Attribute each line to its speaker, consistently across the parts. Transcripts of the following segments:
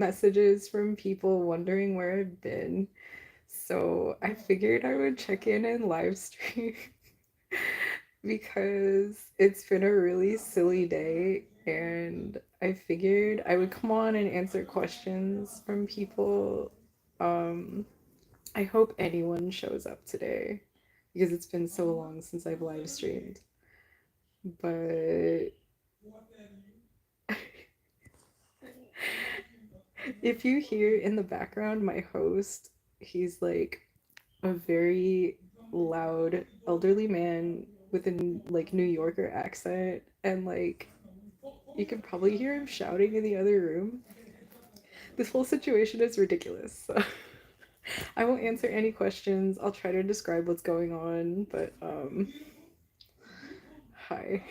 Speaker 1: messages from people wondering where I've been. So I figured I would check in and live stream because it's been a really silly day, and I figured I would come on and answer questions from people. Um, I hope anyone shows up today because it's been so long since I've live streamed. But if you hear in the background my host, he's like a very loud elderly man with a like New Yorker accent, and like you can probably hear him shouting in the other room. This whole situation is ridiculous. So I won't answer any questions. I'll try to describe what's going on, but hi.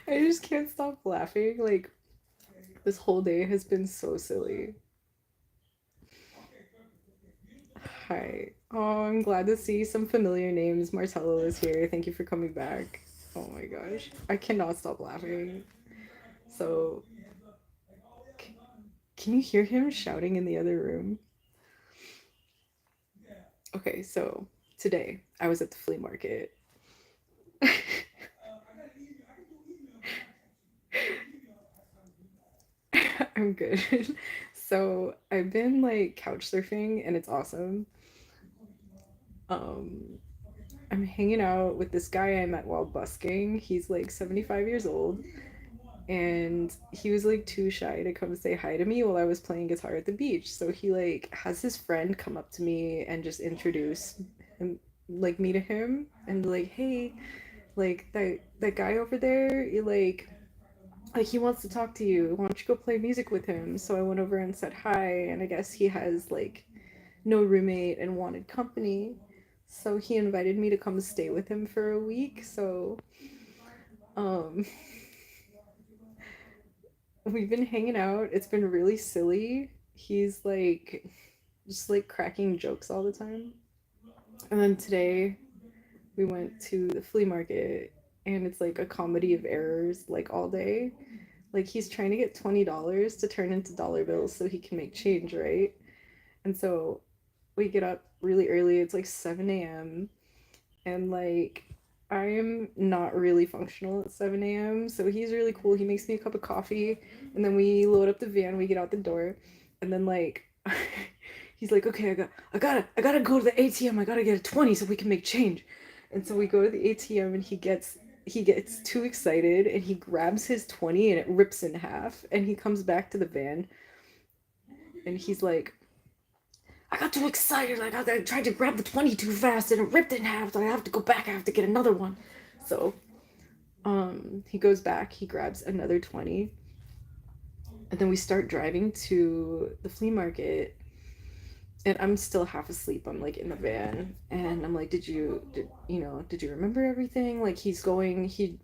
Speaker 1: I just can't stop laughing. Like this whole day has been so silly. Hi. Oh, I'm glad to see some familiar names. Martello is here. Thank you for coming back. Oh my gosh. I cannot stop laughing. So, c- can you hear him shouting in the other room? Okay, so today I was at the flea market. I'm good. So, I've been like couch surfing and it's awesome. Um, I'm hanging out with this guy I met while busking. He's like 75 years old, and he was like too shy to come say hi to me while I was playing guitar at the beach. So he like has his friend come up to me and just introduce him, like me to him, and be like, "Hey, like that guy over there, you like he wants to talk to you. Why don't you go play music with him?" So I went over and said hi, and I guess he has like no roommate and wanted company. So he invited me to come stay with him for a week. So um we've been hanging out. It's been really silly. He's like just like cracking jokes all the time. And then today we went to the flea market, and it's like a comedy of errors like all day. Like he's trying to get $20 to turn into dollar bills so he can make change, right? And so we get up really early. It's like 7 a.m. and like I am not really functional at 7 a.m. So he's really cool. He makes me a cup of coffee, and then we load up the van, we get out the door, and then like he's like, "Okay, I gotta go to the ATM. I gotta get a 20 so we can make change." And so we go to the ATM, and he gets too excited, and he grabs his 20 and it rips in half, and he comes back to the van, and he's like, "I got too excited. I tried to grab the 20 too fast and it ripped in half. So I have to go back. I have to get another one." So he goes back, he grabs another 20, and then we start driving to the flea market, and I'm still half asleep. I'm like in the van, and I'm like, did you remember everything? Like he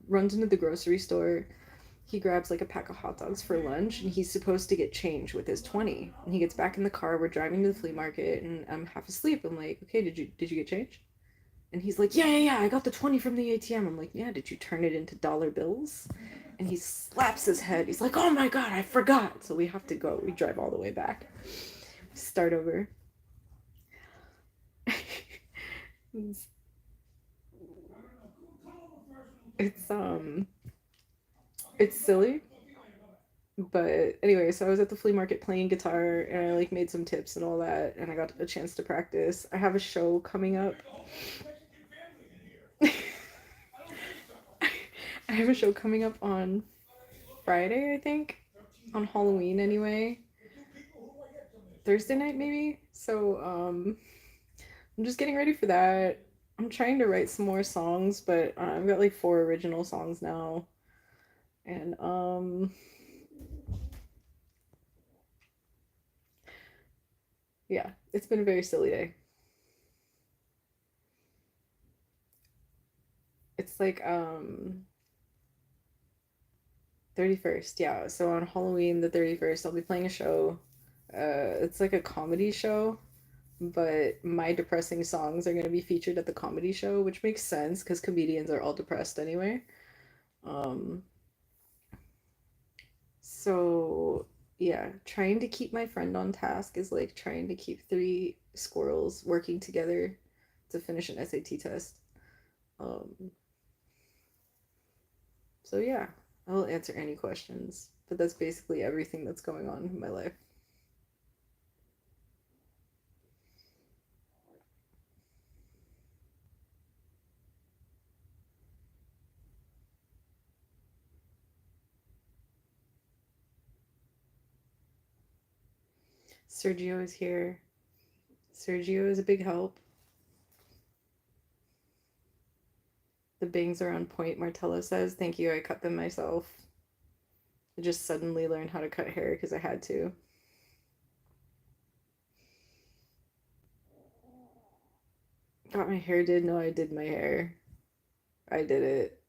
Speaker 1: runs into the grocery store, he grabs like a pack of hot dogs for lunch, and he's supposed to get change with his 20. And he gets back in the car, we're driving to the flea market, and I'm half asleep. I'm like, "Okay, did you get change?" And he's like, "Yeah, yeah, yeah, I got the 20 from the ATM." I'm like, "Yeah, did you turn it into dollar bills?" And he slaps his head. He's like, "Oh my god, I forgot." So we have to go. We drive all the way back. Start over. it's, it's it's silly, but anyway, so I was at the flea market playing guitar, and I like made some tips and all that, and I got a chance to practice. I have a show coming up. I have a show coming up on Friday, I think, on Halloween anyway. Thursday night maybe. So I'm just getting ready for that. I'm trying to write some more songs, but I've got like four original songs now, and yeah, it's been a very silly day. It's like 31st, yeah. So on Halloween the 31st, I'll be playing a show. It's like a comedy show. but my depressing songs are going to be featured at the comedy show, which makes sense because comedians are all depressed anyway. Um, so yeah, trying to keep my friend on task is like trying to keep three squirrels working together to finish an SAT test. Um, so yeah, I will answer any questions, but that's basically everything that's going on in my life. Sergio is here. Sergio is a big help. The bangs are on point, Martello says. Thank you, I cut them myself. I just suddenly learned how to cut hair because I had to. Got my hair did? No, I did my hair. I did it.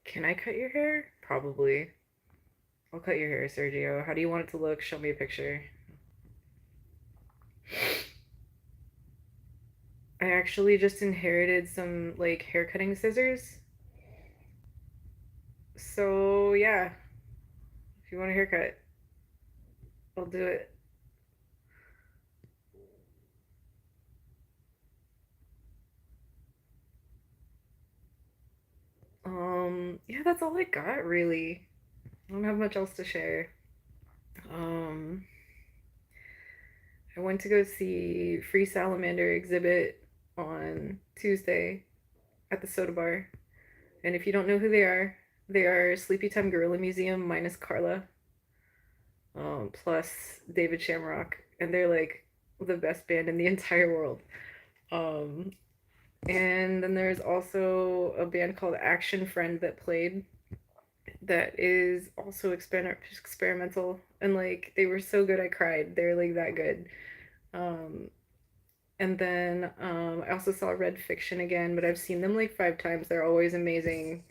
Speaker 1: Can I cut your hair? Probably. I'll cut your hair, Sergio. How do you want it to look? Show me a picture. I actually just inherited some like hair cutting scissors. So yeah, if you want a haircut, I'll do it. Yeah, that's all I got really. I don't have much else to share. Um, I went to go see Free Salamander exhibit on Tuesday at the Soda Bar. And if you don't know who they are Sleepytime Gorilla Museum minus Carla, plus David Shamrock, and they're like the best band in the entire world. Um, and then there's also a band called Action Friend that played that is also experimental, and like they were so good I cried. They're like that good. Um, and then I also saw Red Fiction again, but I've seen them like 5 times. They're always amazing.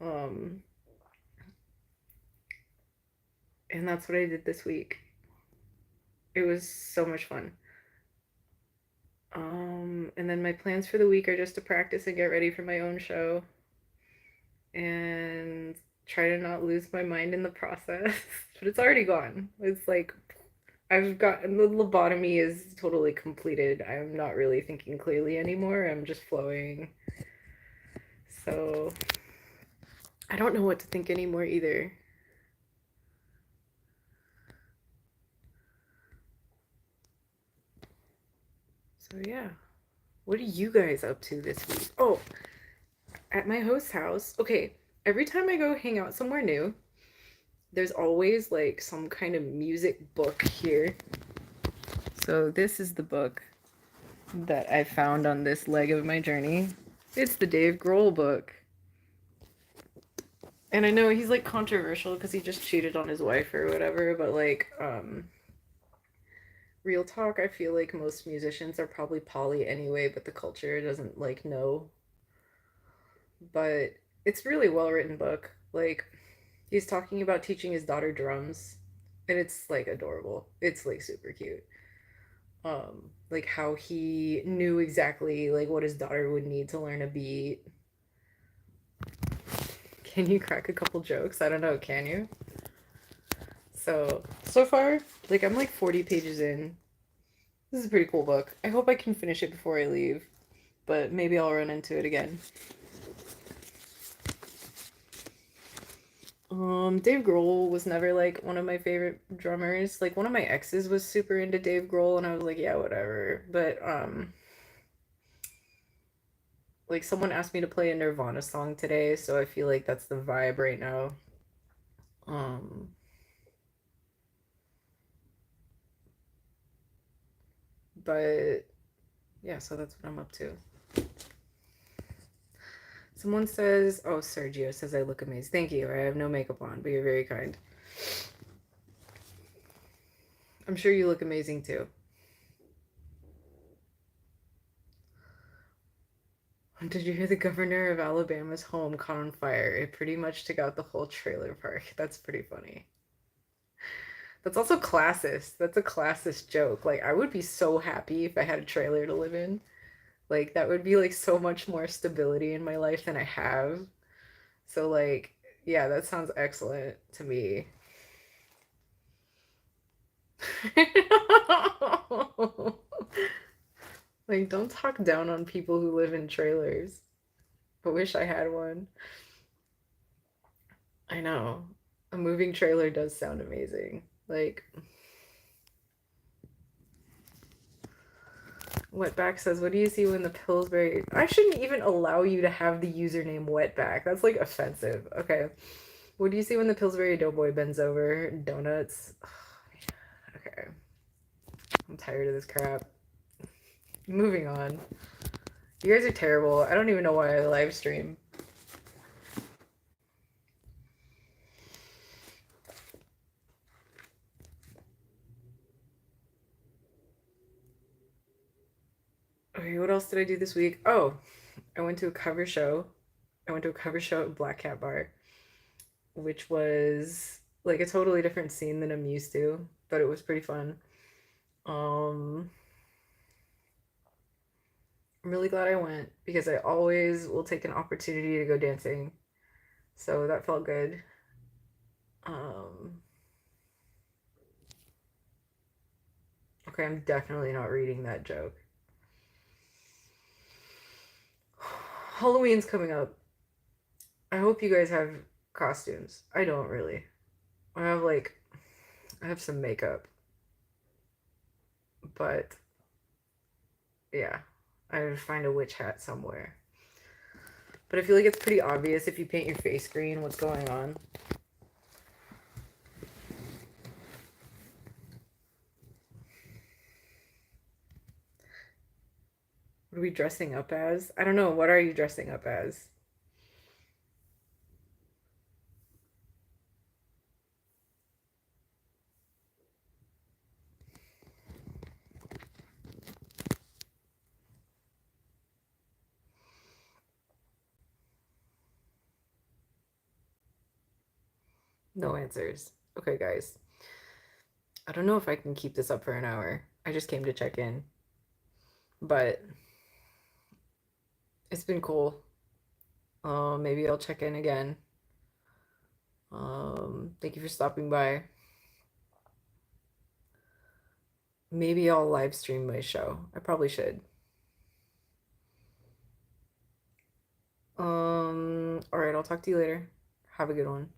Speaker 1: Um, and that's what I did this week. It was so much fun. And then my plans for the week are just to practice and get ready for my own show and try to not lose my mind in the process. But it's already gone. It's like I've gotten the lobotomy is totally completed. I'm not really thinking clearly anymore. I'm just flowing. So I don't know what to think anymore either. So yeah. What are you guys up to this week? Oh, at my host's house. Okay, every time I go hang out somewhere new, there's always like some kind of music book here. So this is the book that I found on this leg of my journey. It's the Dave Grohl book. And I know he's like controversial because he just cheated on his wife or whatever, but like real talk, I feel like most musicians are probably poly anyway, but the culture doesn't like know. But it's really well written book. Like he's talking about teaching his daughter drums, and it's like adorable. It's like super cute. Like how he knew exactly like what his daughter would need to learn a beat. Can you crack a couple jokes? I don't know, can you? So far, like I'm like 40 pages in. This is a pretty cool book. I hope I can finish it before I leave, but maybe I'll run into it again. Dave Grohl was never like one of my favorite drummers. Like one of my exes was super into Dave Grohl and I was like, yeah, whatever. But like someone asked me to play a Nirvana song today, so I feel like that's the vibe right now. Um but yeah, so that's what I'm up to. Someone says, oh, Sergio says I look amazing. Thank you. I have no makeup on, but you're very kind. I'm sure you look amazing too. Did you hear the governor of Alabama's home caught on fire? It pretty much took out the whole trailer park. That's pretty funny. That's also classist. That's a classist joke. Like, I would be so happy if I had a trailer to live in. Like, that would be like so much more stability in my life than I have. So, like, yeah, that sounds excellent to me. Like, don't talk down on people who live in trailers. I wish I had one. I know. A moving trailer does sound amazing. Like, Wetback says, what do you see when the Pillsbury... I shouldn't even allow you to have the username Wetback. That's, like, offensive. Okay. What do you see when the Pillsbury Doughboy bends over? Donuts. Okay. I'm tired of this crap. Moving on. You guys are terrible. I don't even know why I live stream. Okay, what else did I do this week? Oh, I went to a cover show. I went to a cover show at Black Cat Bar, which was like a totally different scene than I'm used to, but it was pretty fun. Um, I'm really glad I went because I always will take an opportunity to go dancing. So that felt good. Um, okay, I'm definitely not reading that joke. Halloween's coming up. I hope you guys have costumes. I don't really. I have like I have some makeup, but yeah, I would find a witch hat somewhere. But I feel like it's pretty obvious if you paint your face green what's going on. What are we dressing up as? I don't know. What are you dressing up as? No answers. Okay, guys. I don't know if I can keep this up for an hour. I just came to check in. But it's been cool. Maybe I'll check in again. Thank you for stopping by. Maybe I'll live stream my show. I probably should. All right, I'll talk to you later. Have a good one.